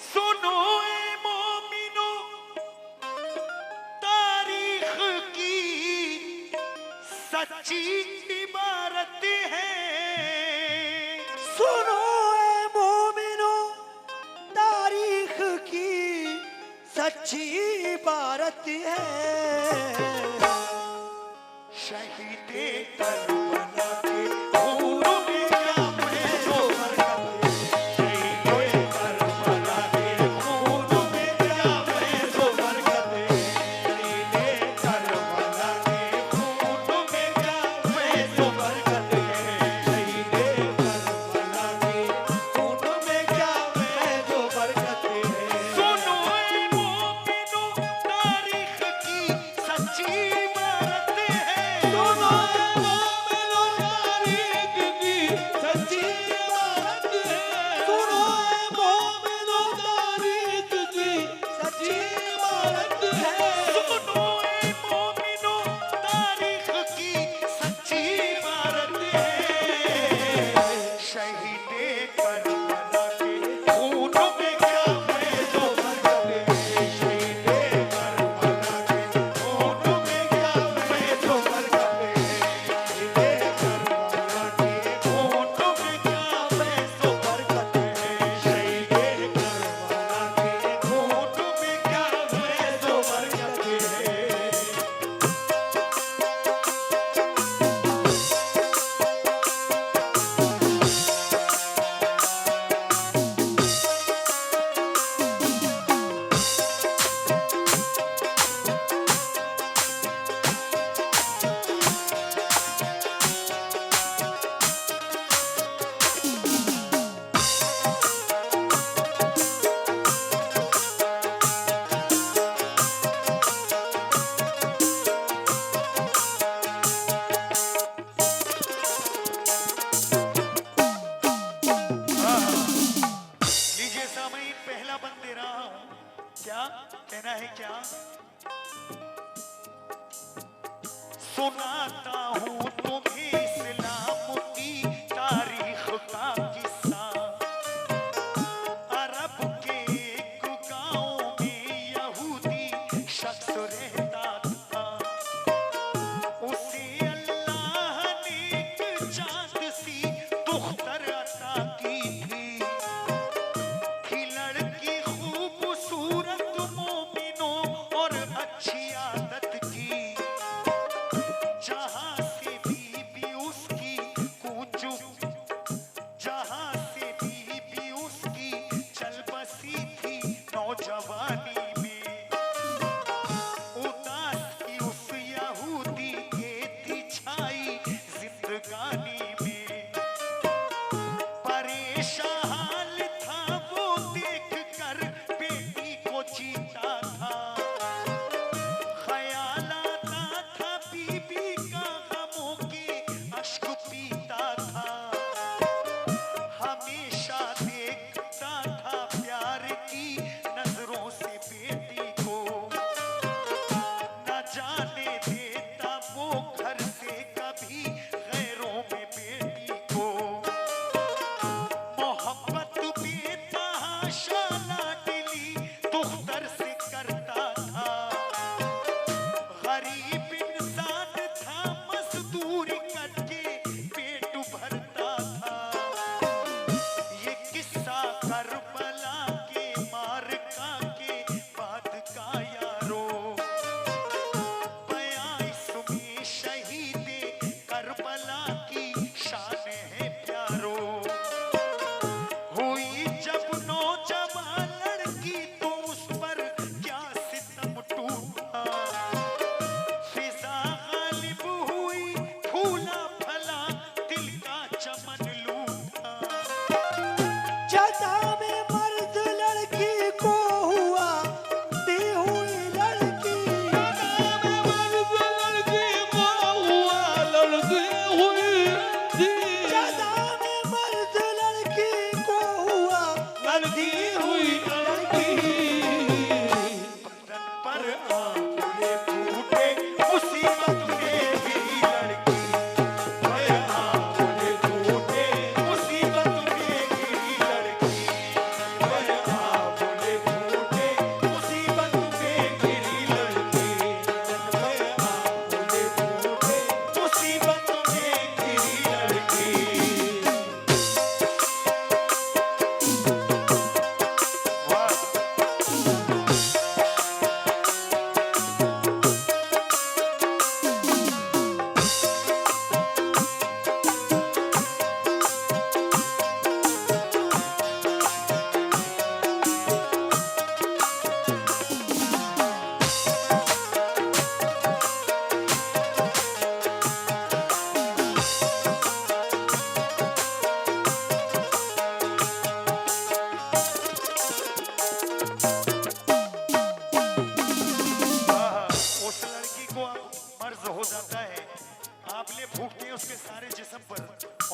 सुनो ए मोमिनो तारीख की सच्ची इबारत है। सुनो ए मोमिनो तारीख की सच्ची इबारत है। शहीदे करबला के खून में क्या पैसो बरकत है। शहीदे करबला के खून में क्या पैसो बरकत है। शहीदे करबला के खून में क्या पैसो बरकत है। शहीदे करबला के खून में क्या पैसो बरकत है। सुनो ए मोमिनो तारीख की सच्ची इबारत है। सुनो ए मोमिनो तारीख की सच्ची इबारत है। सुनो ए मोमिनो तारीख की सच्ची इबारत है। सुनो ए मोमिनो तारीख की सच्ची इबारत है। शहीदे करबला के खून में क्या पैसो बरकत है। शहीदे करबला के खून में क्या पैसो बरकत है। शहीदे करबला के खून में क्या पैसो बरकत है। शहीदे करबला के खून में क्या पैसो बरकत है। लीजिए सामईन पहला बंद दे रहा हूं। क्या कहना है क्या? सुनाता हूं तुम्हें इस्लाम की तारीख का किस्सा। अरब के एक गांव में यहूदी शख्स रहता था। उसे अल्लाह ने एक चांद सी दुख्तर अता की थी। थी लड़की खूबसूरत मोमिनों और अच्छी आदत की। जहां से भी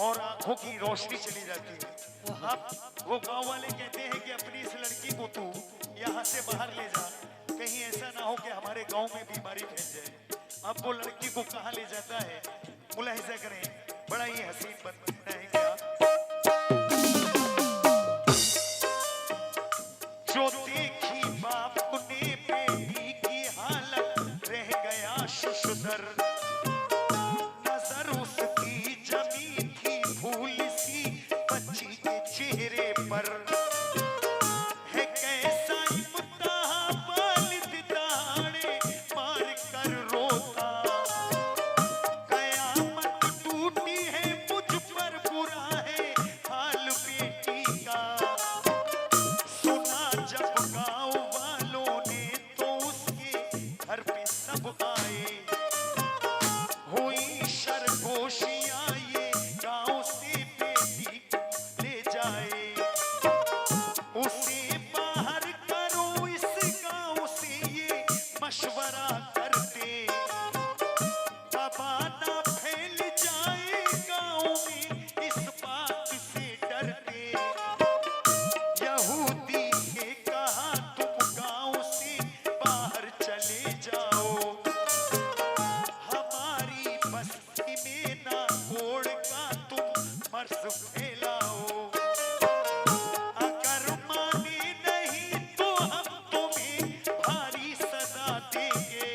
और आंखों की रोशनी चली जाती है। अब वो गांव वाले कहते हैं कि अपनी इस लड़की को तू यहाँ से बाहर ले जा, कहीं ऐसा ना हो कि हमारे गांव में बीमारी फैल जाए। अब वो लड़की को कहाँ ले जाता है, मुलाहिजा करें, बड़ा ही हसीन बनता है क्या। जो देखी बाप ने बेटी की हालत, रह गया शुशुदर। नजर उसकी जमी थी भूल सी बच्ची के चेहरे पर। है कैसा इम्तिहान वालिद दाढ़े मार कर रोता। कयामत टूटी है मुझ पर, बुरा है हाल बेटी का। सुना जब गांव वालों ने तो उसके घर पे सब आए। हुई शरगोशियां ये गांव से बेटी ले जाए। उसे बाहर करो इस गांव से ये मशवरा करते। तबा ना फैल जाए गांव में इस बात से डरते। यहूदी ने कहा तुम गांव से बाहर चले जाओ। हमारी बस्ती में ना कोड़ का तुम मर्ज फैलाओ। अगर माने नहीं तो हम तुम्हें भारी सजा देंगे।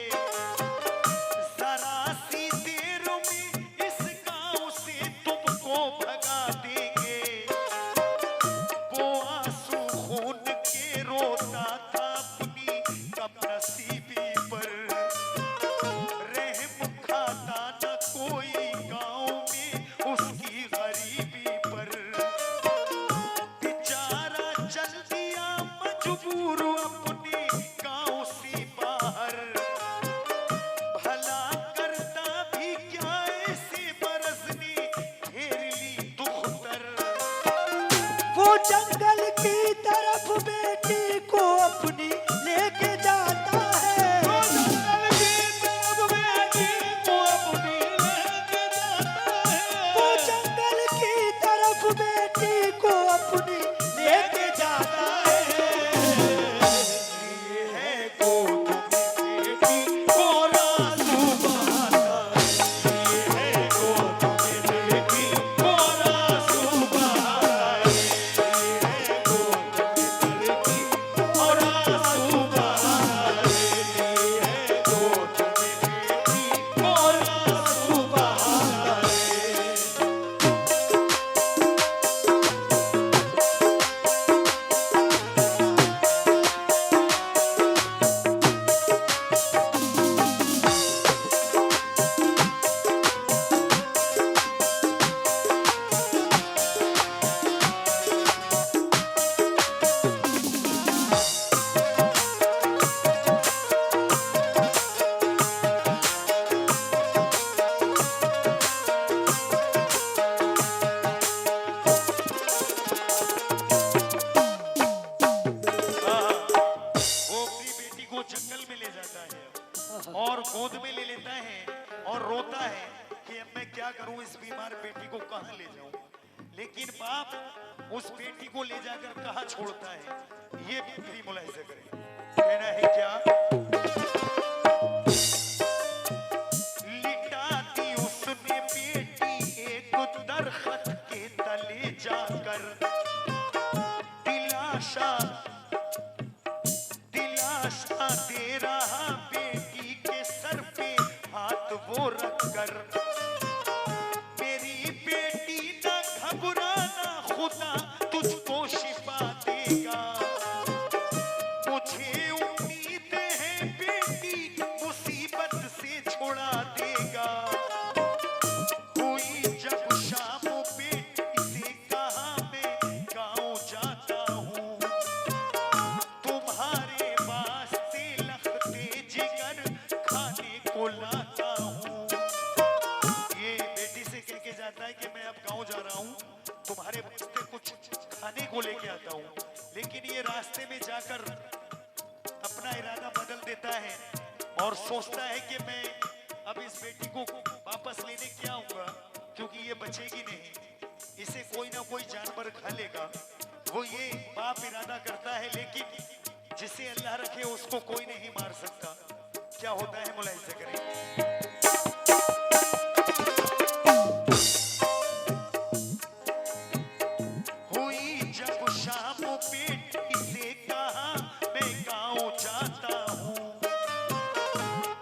जरा सी देर में इस गांव से तुमको भगा देंगे। वो आंसू खून के रोता था अपनी कमनसीबी पर। रहम खाता न कोई गांव में उसकी गरीबी पर। बेचारा चल दिया मजबूर अपने गांव से बाहर। भला करता भी क्या ऐसे बरस ने घेर ली दुख्तर। वो जंगल की तरफ बेटी को अपनी लेके जाता है। वो जंगल की तरफ बेटी को अपनी लेके जाता है। वो जंगल की तरफ बेटी को अपनी लेके जाता है। ये है गोद में बेटी को रासू बहाता है। ये है गोद में बेटी को रासू बहाता है। ये है गोद में बेटी को रासू बहाता है। ये है गोद में बेटी को रासू बहाता है। वो अपनी बेटी को जंगल में ले जाता है और गोद में ले लेता है और रोता है कि अब मैं क्या करूं, इस बीमार बेटी को कहां ले जाऊं। लेकिन बाप उस बेटी को ले जाकर कहां छोड़ता है, ये भी मुलाहिजा करें। कहना है क्या, लिटा दी उसने बेटी एक दरख्त के तले जाकर। दिलाशा दिलाशा दे रहा बेटी के सर पे हाथ वो रखकर। मेरी बेटी ना घबराना, खुदा तुझको शिफा देगा। मुझे उम्मीद है बेटी मुसीबत से छुड़ा देगा। हुई जब शाम बेटी से कहा मैं गाँव जाता हूँ। तुम्हारे वास्ते लखते जिगर खाने को लाता हूँ। ये बेटी से कह के जाता है कि मैं अब गाँव जा रहा हूँ, तुम्हारे वास्ते कुछ खाने को लेके आता हूँ। लेकिन ये रास्ते में जाकर अपना इरादा बदल देता है और सोचता है कि मैं अब इस बेटी को वापस लेने क्या आऊंगा, क्योंकि ये बचेगी नहीं। इसे कोई ना कोई जानवर खा लेगा, वो ये बाप इरादा करता है, लेकिन जिसे अल्लाह रखे उसको कोई नहीं मार सकता। क्या होता है मुलाहिजा करें। हुई जब शाम बेटी से कहा मैं गाँव जाता हूँ,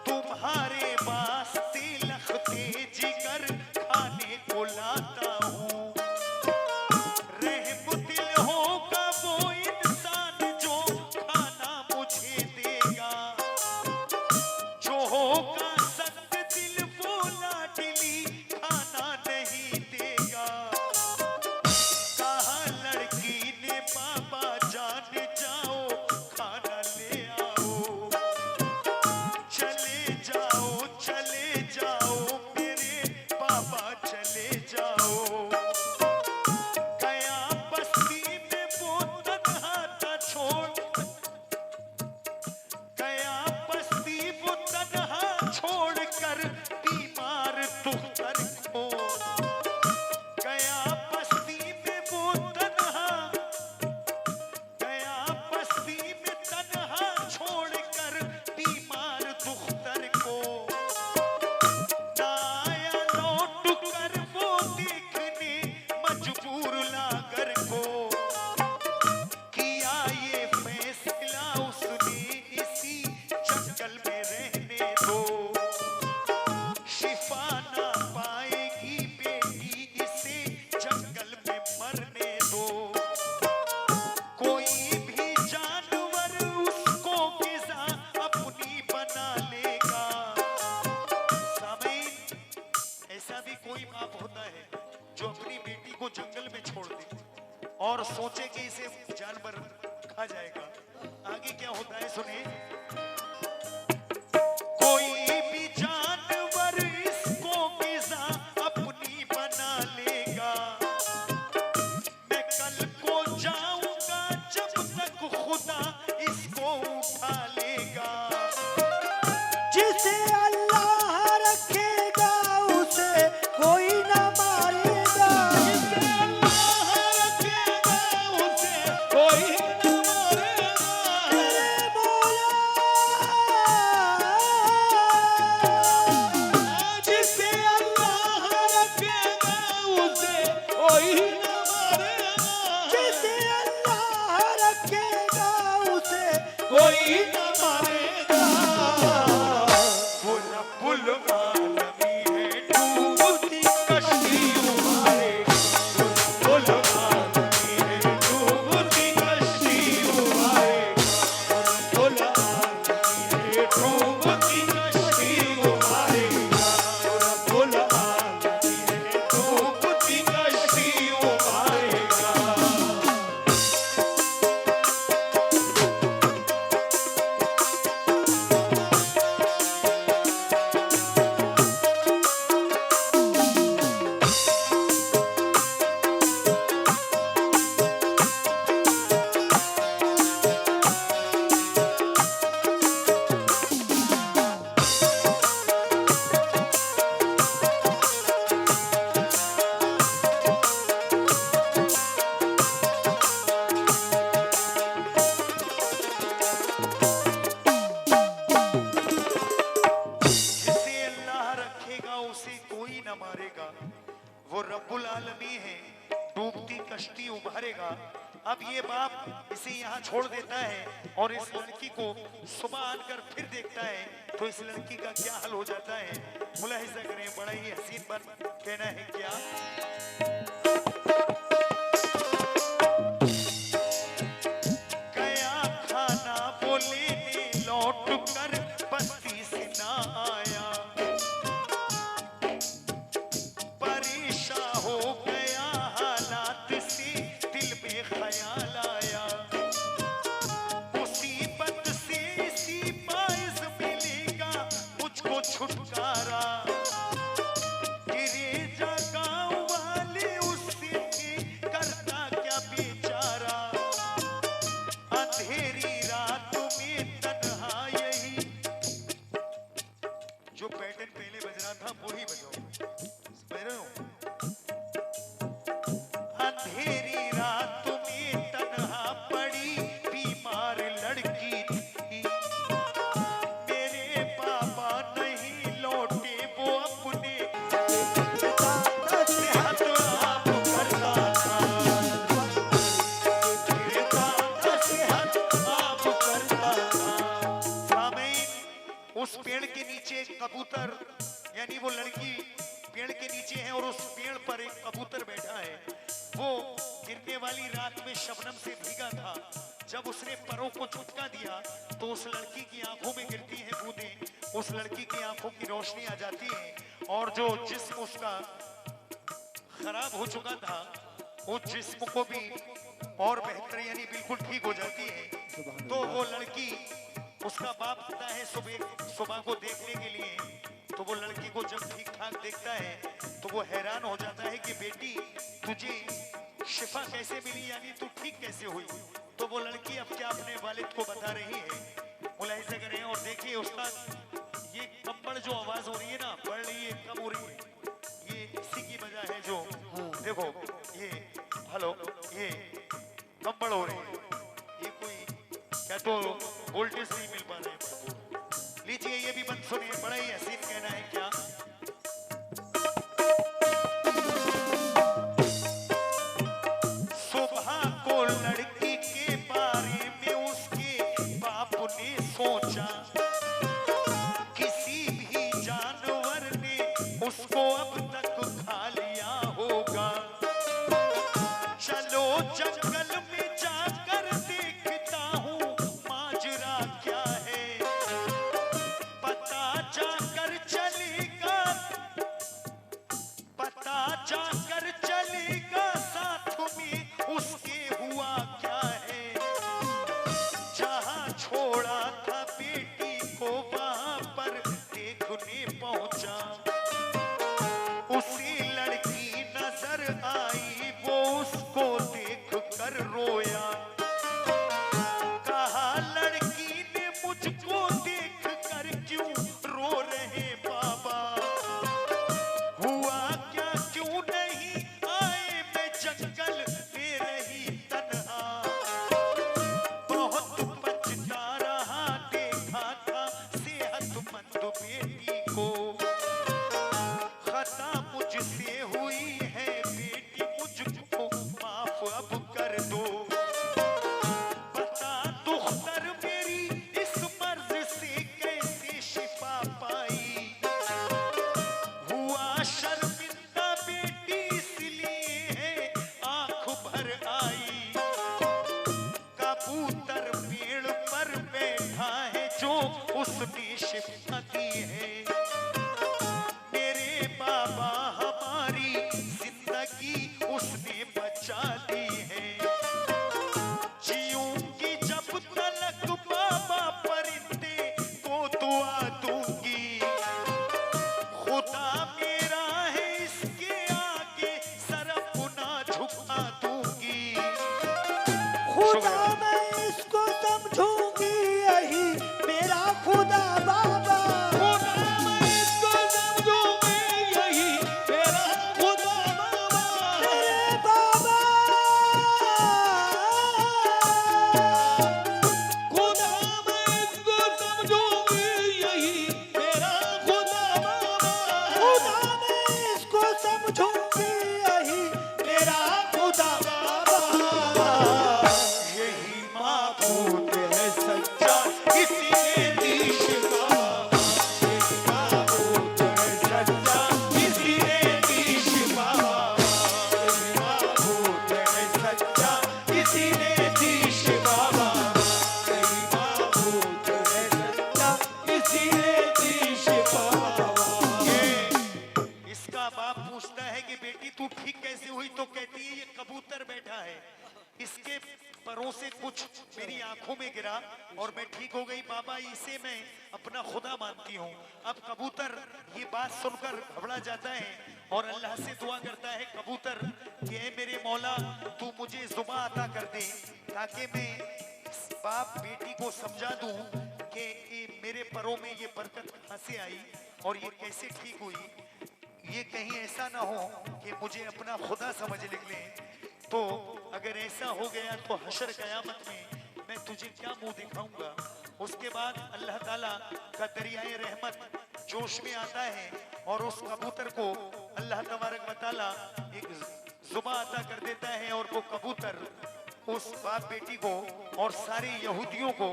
तुम्हारे वास्ते लखते जिगर खाने को लाता हूँ। रहम दिल होगा वो इंसान जो खाना मुझे देगा, जो होगा सख्त दिल वो लाडली खाना नहीं देगा। कहा लड़की ने बाबा जान जाओ खाना ले आओ, चले जाओ मेरे बाबा चले जाओ। गया बस्ती में वो तन्हा था गया बस्ती वो तन्हा छोड़कर बीमार दुख्तर को। गया बस्ती में वो गया बस्ती में तन्हा छोड़कर बीमार दुख्तर को। ना आया लौट कर वो देखने मजबूर लागर को। किया ये फैसला उसने इसी जंगल में रहने दो, शिफा ना पाएगी बेटी इसे जंगल में मरने दो। कोई भी जानवर उसको गिज़ा अपनी बना लेगा। सामीन, ऐसा भी कोई बाप होता है जो अपनी बेटी को जंगल में छोड़ दे और सोचे कि इसे जानवर खा जाएगा। आगे क्या होता है सुनिए। कोई भी जानवर इसको गिज़ा अपनी बना लेगा। मैं कल को जाऊंगा जब तक खुदा इसको उठा लेगा। जिसे अल्लाह रखेगा उसे कोई न मारेगा। जिसे अल्लाह रखेगा उसे कोई न मारेगा। तेरे मौला जिसे अल्लाह रखेगा उसे कोई न मारेगा। जिसे अल्लाह रखेगा उसे कोई न मारेगा। वो रब्बुल आलमीन है, डूबती कश्ती उबारेगा। वो रब्बुल आलमीन है, डूबती कश्ती उबारेगा। वो रब्बुल आलमीन है, डूबती कश्ती उबारेगा। वो रब्बुल आलमीन है, डूबती कश्ती उबारेगा। जिसे अल्लाह रखेगा उसे कोई न मारेगा। वो रब्बुल आलमी है, डूबती कश्ती उभारेगा। अब ये बाप इसे यहाँ छोड़ देता है और इस लड़की को सुबह आकर फिर देखता है, तो इस लड़की का क्या हाल हो जाता है मुलाहिजा करें। बड़ा ही हसीन बात कहना है क्या। गया खाना वो लेने लौट कर बस्ती से ना आया। परेशान हो गया हालात से दिल में ख्याल आया। मुसीबत से इसी बाइस मिलेगा मुझको छुटकारा। गिरे जा गाँव वाले उससे थे, करता क्या बेचारा। अंधेरी रात में तन्हा यही, जो पैटर्न पहले बज रहा था वो ही बजाओ। समझ रहे हो। उस पेड़ के नीचे एक कबूतर, यानी वो लड़की पेड़ के नीचे है और उस पेड़ पर एक कबूतर बैठा है। वो गिरने वाली रात में शबनम से भीगा था। जब उसने परों को झटका दिया तो उस लड़की की आंखों में गिरती हैं बूंदें, उस लड़की की आंखों की रोशनी आ जाती है और जो जिस्म उसका खराब हो चुका था उस जिस्म को भी और बेहतर यानी बिल्कुल ठीक हो जाती है। तो वो लड़की, उसका बाप आता है सुबह को देखने के लिए, तो वो लड़की को जब ठीक ठाक देखता है तो वो हैरान हो जाता है कि बेटी तुझे शिफा कैसे मिली, यानी तू ठीक कैसे हुई। तो वो लड़की अब क्या अपने वालिद को बता रही है। मुलाहिजा करें और देखिए उस्ताद, ये कंबल जो आवाज हो रही है ना, बढ़ रही है कम हो रही है, ये इसी की वजह है। जो देखो ये हेलो, ये कंबल हो रही है, ये कोई क्या तो वोल्टेज नहीं मिल पा रहे हैं। लीजिए ये भी बंद सुनिए, बड़ा ही हसीन कहना है क्या। सुबह को लड़की के बारे में उसके बाप ने सोचा, किसी भी जानवर ने उसको अब तक खा लिया होगा। चलो जंगल में जाकर देखता हूँ माजरा क्या है, पता जाकर चलेगा, पता जाकर चलेगा साथ में उसके हुआ क्या है। जहाँ छोड़ा था बेटी को वहां पर देखने पहुंचा, उसी लड़की नजर आई, वो उसको देख कर रोया। कहा लड़की ने मुझको देख कर क्यों रो रहे बाबा, हुआ क्या क्यों नहीं आए मैं जंगल में रही तन्हा। बहुत बचता रहा देखा था सेहतमंद बेटी को, खता मुझसे हुई है बेटी मुझको माफ अब कर दो। बता दुख्तर मेरी इस मर्ज से कैसे शिफा पाई, हुआ शर्मिंदा बेटी इसलिए है आंख भर आई। कबूतर पेड़ पर बैठा है जो उसने शिफा दी है, मेरे बाबा हमारी जिंदगी उसने बचा दी है। जीऊंगी जब तलक बाबा परिंदे को दुआ दूंगी, खुदा मेरा है इसके आगे सर अपना झुका दूंगी। खुदा मैं इसको समझूंगी यही मेरा खुदा बाबा। खुदा मैं इसको समझूंगी यही मेरा खुदा बाबा। मेरे बाबा खुदा मैं इसको समझूंगी यही मेरा खुदा बाबा। खुदा मैं इसको समझूंगी यही मेरा खुदा बाबा। यही माबूद है सच्चा किसी ने दी शिफा, यही माबूद है सच्चा किसी ने दी शिफा, यही माबूद है सच्चा किसी ने दी शिफा, यही माबूद है सच्चा किसी ने दी शिफा। इसका बाप पूछता है कि बेटी तू ठीक कैसे हुई, तो कहती है ये कबूतर बैठा है, इसके परों से कुछ मेरी आंखों में गिरा और मैं ठीक हो गई बाबा, इसे मैं अपना खुदा मानती हूँ। अब कबूतर ये बात सुनकर घबरा जाता है और अल्लाह से दुआ करता है कबूतर कि ऐ मेरे मौला तू मुझे जुबान अता कर दे, ताकि मैं बाप बेटी को समझा दूं कि ये मेरे परों में ये बरकत कहाँ से आई और ये कैसे ठीक हुई। ये कहीं ऐसा ना हो कि मुझे अपना खुदा समझ निकले। तो अगर ऐसा हो गया तो हशर कयामत में मैं तुझे क्या मुंह दिखाऊंगा। उसके बाद अल्लाह ताला का दरियाए रहमत जोश में आता है और उस कबूतर को अल्लाह तबारक व तआला एक जुबान अता कर देता है और वो कबूतर उस बाप बेटी को और सारे यहूदियों को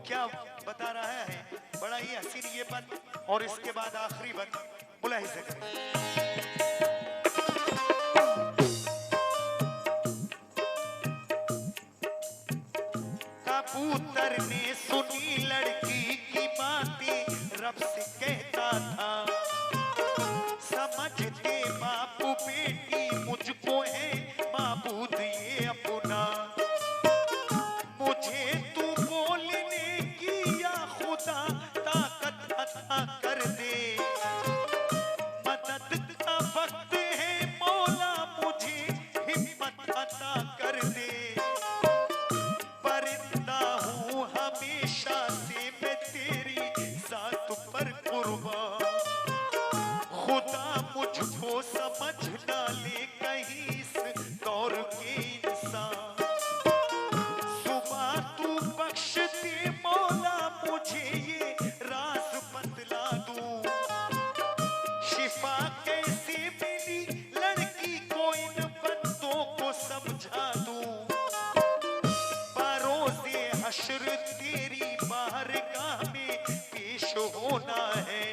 क्या बता रहा है। बड़ा ही हसीन ये बंद और इसके बाद आखिरी बंद बुलाई से करें। कबूतर ने सुनी लड़की की बातें, रब से कहता था समझते बापू बेटी मुझको है माबूद ये अपना। मुझे तू बोलने की या खुदा ताकत अता कर दे, मदद का वक्त है मौला मुझे हिम्मत अता कर दे। परिंदा हूँ हमेशा से मैं तेरी जात पर कुर्बान, खुदा मुझको समझ डाले कहीं इस दौर के इंसान। सुबह तू बख्श दे मौला मुझे ये राज बतला दूं, शिफा कैसे मिली लड़की को इन बंदों को समझा दूं। बरोज़े हश्र तेरी बारगाह में पेश होना है,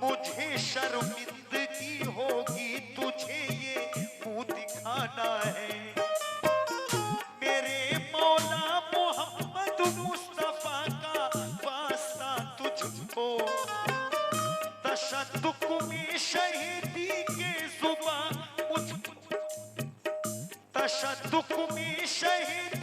मुझे शर्मिंदगी होगी तुझे ये मुंह दिखाना है। मेरे मौला मोहम्मद मुस्तफा का वास्ता तुझको, तशद्दुक में शहीदी के जुबान मुझको, तशद्दुक में शहीदी